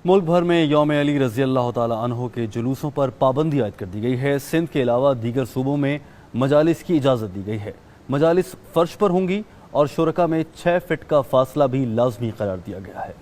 मुल्क भर में यौम अली रज़ी अल्लाह ताला अन्हो के जुलूसों पर पाबंदी आयद कर दी गई है। सिंध के अलावा दीगर सूबों में मजालिस की इजाज़त दी गई है। मजालिस फर्श पर होंगी और शुरका में 6 फीट का फासला भी लाजमी करार दिया गया है।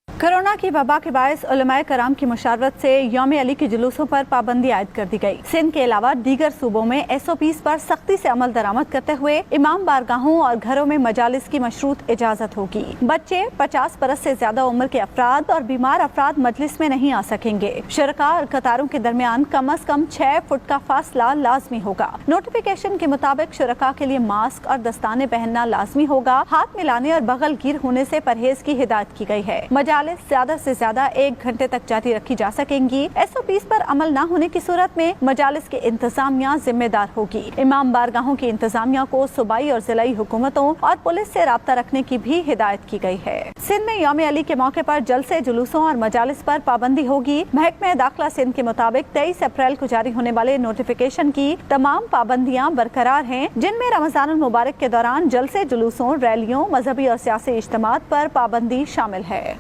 कोरोना की वबा के बायस उलमाए कराम की मुशावरत से यौम अली के जुलूसों पर पाबंदी आयद कर दी गई। सिंध के अलावा दीगर सूबों में SOPs पर सख्ती से अमल दरामद करते हुए इमाम बारगाहों और घरों में मजालिस की मशरूत इजाजत होगी। बच्चे, 50 बरस से ज्यादा उम्र के अफराद और बीमार अफराद मजलिस में नहीं आ सकेंगे। शुरका और कतारों के दरमियान कम अज कम 6 फुट का फासला लाजमी होगा। नोटिफिकेशन के मुताबिक शुरका के लिए मास्क और दस्ताने पहनना लाजमी होगा। हाथ मिलाने और बगल गिर होने से परहेज की हिदायत की गई है। मजालिस ज्यादा से ज्यादा 1 घंटे तक जारी रखी जा सकेंगी। SOPs पर अमल न होने की सूरत में मजालिस की इंतजामिया जिम्मेदार होगी। इमाम बारगाहों की इंतजामिया को सूबाई और जिलाई हुकूमतों और पुलिस से राब्ता रखने की भी हिदायत की गई है। सिंध में यौम अली के मौके पर जलसे, जुलूसों और मजालिस पर पाबंदी होगी। महकमे दाखिला सिंध के मुताबिक 23 अप्रैल को जारी होने वाले नोटिफिकेशन की तमाम पाबंदियां बरकरार हैं, जिनमें रमजान मुबारक के दौरान जलसे, जुलूसों, रैलियों, मजहबी और सियासी इज्तिमात पर पाबंदी शामिल है।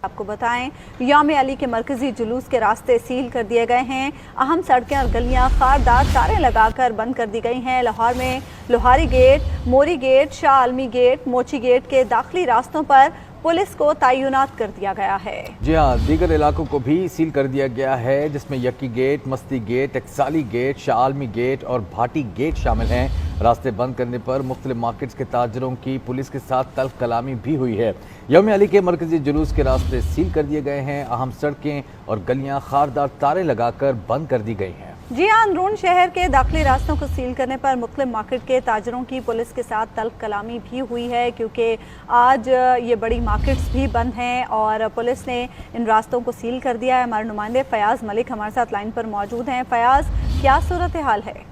आपको बताएं, यौम अली के मरकजी जुलूस के रास्ते सील कर दिए गए हैं। अहम सड़कें और गलियां खारदार तारें लगाकर बंद कर दी गई हैं। लाहौर में लोहारी गेट, मोरी गेट, शाह आलमी गेट, मोची गेट के दाखिली रास्तों पर पुलिस को तैनात कर दिया गया है। जी हाँ, दीगर इलाकों को भी सील कर दिया गया है, जिसमें यकी गेट, मस्ती गेट, टकसाली गेट, शाह आलमी गेट और भाटी गेट शामिल हैं। रास्ते बंद करने पर मुख्तलिफ मार्केट्स के ताजरों की पुलिस के साथ तल्ख कलामी भी हुई है। यौम अली के मरकजी जुलूस के रास्ते सील कर दिए गए हैं। अहम सड़कें और गलियां खारदार तारें लगाकर बंद कर दी गई हैं। जी हाँ, अंदरून शहर के दाखिली रास्तों को सील करने पर मुख्तलिफ मार्केट के ताजरों की पुलिस के साथ तल्ख कलामी भी हुई है, क्योंकि आज ये बड़ी मार्केट्स भी बंद हैं और पुलिस ने इन रास्तों को सील कर दिया है। हमारे नुमाइंदे फयाज मलिक हमारे साथ लाइन पर मौजूद हैं। फयाज, क्या सूरत हाल है?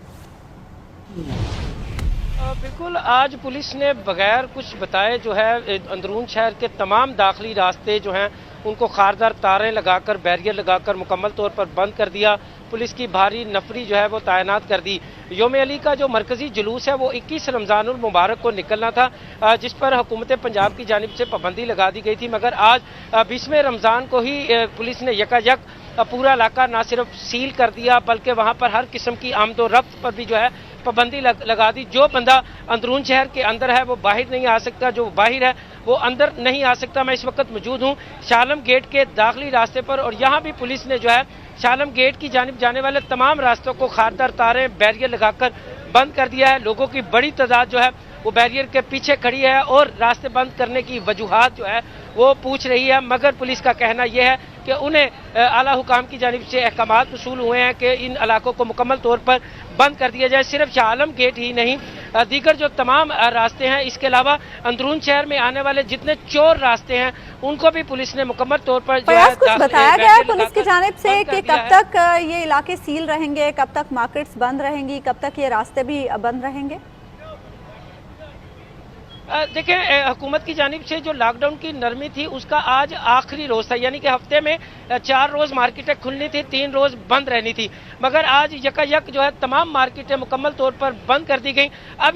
बिल्कुल, आज पुलिस ने बगैर कुछ बताए जो है अंदरून शहर के तमाम दाखिली रास्ते जो हैं उनको खारदार तारें लगाकर, बैरियर लगाकर मुकम्मल तौर पर बंद कर दिया। पुलिस की भारी नफरी जो है वो तैनात कर दी। यौम अली का जो मरकजी जुलूस है वो 21 रमज़ानुल मुबारक को निकलना था, जिस पर हुकूमत पंजाब की जानिब से पाबंदी लगा दी गई थी, मगर आज 20वें रमज़ान को ही पुलिस ने यकायक पूरा इलाका न सिर्फ सील कर दिया बल्कि वहाँ पर हर किस्म की आमदो रफ्त पर भी जो है पाबंदी लगा दी। जो बंदा अंदरून शहर के अंदर है वो बाहर नहीं आ सकता, जो बाहर है वो अंदर नहीं आ सकता। मैं इस वक्त मौजूद हूँ शालम गेट के दाखिली रास्ते पर और यहाँ भी पुलिस ने जो है शालम गेट की जानिब जाने वाले तमाम रास्तों को खारदार तारें, बैरियर लगाकर बंद कर दिया है। लोगों की बड़ी तादाद जो है वो बैरियर के पीछे खड़ी है और रास्ते बंद करने की वजूहात जो है वो पूछ रही है, मगर पुलिस का कहना यह है कि उन्हें आला हुकाम की जानिब से अहकामात वसूल हुए हैं कि इन इलाकों को मुकम्मल तौर पर बंद कर दिया जाए। सिर्फ शाह आलम गेट ही नहीं, दीगर जो तमाम रास्ते हैं, इसके अलावा अंदरून शहर में आने वाले जितने चोर रास्ते हैं उनको भी पुलिस ने मुकम्मल तौर पर जो है कुछ बताया गया है पुलिस की जानिब से कि कब तक ये इलाके सील रहेंगे, कब तक मार्केट्स बंद रहेंगी, कब तक ये रास्ते भी बंद रहेंगे? देखिए, हुकूमत की जानिब से जो लॉकडाउन की नरमी थी उसका आज आखिरी रोज था, यानी कि हफ्ते में 4 रोज मार्केटें खुलनी थी, 3 रोज बंद रहनी थी, मगर आज यकायक जो है तमाम मार्केटें मुकम्मल तौर पर बंद कर दी गई। अब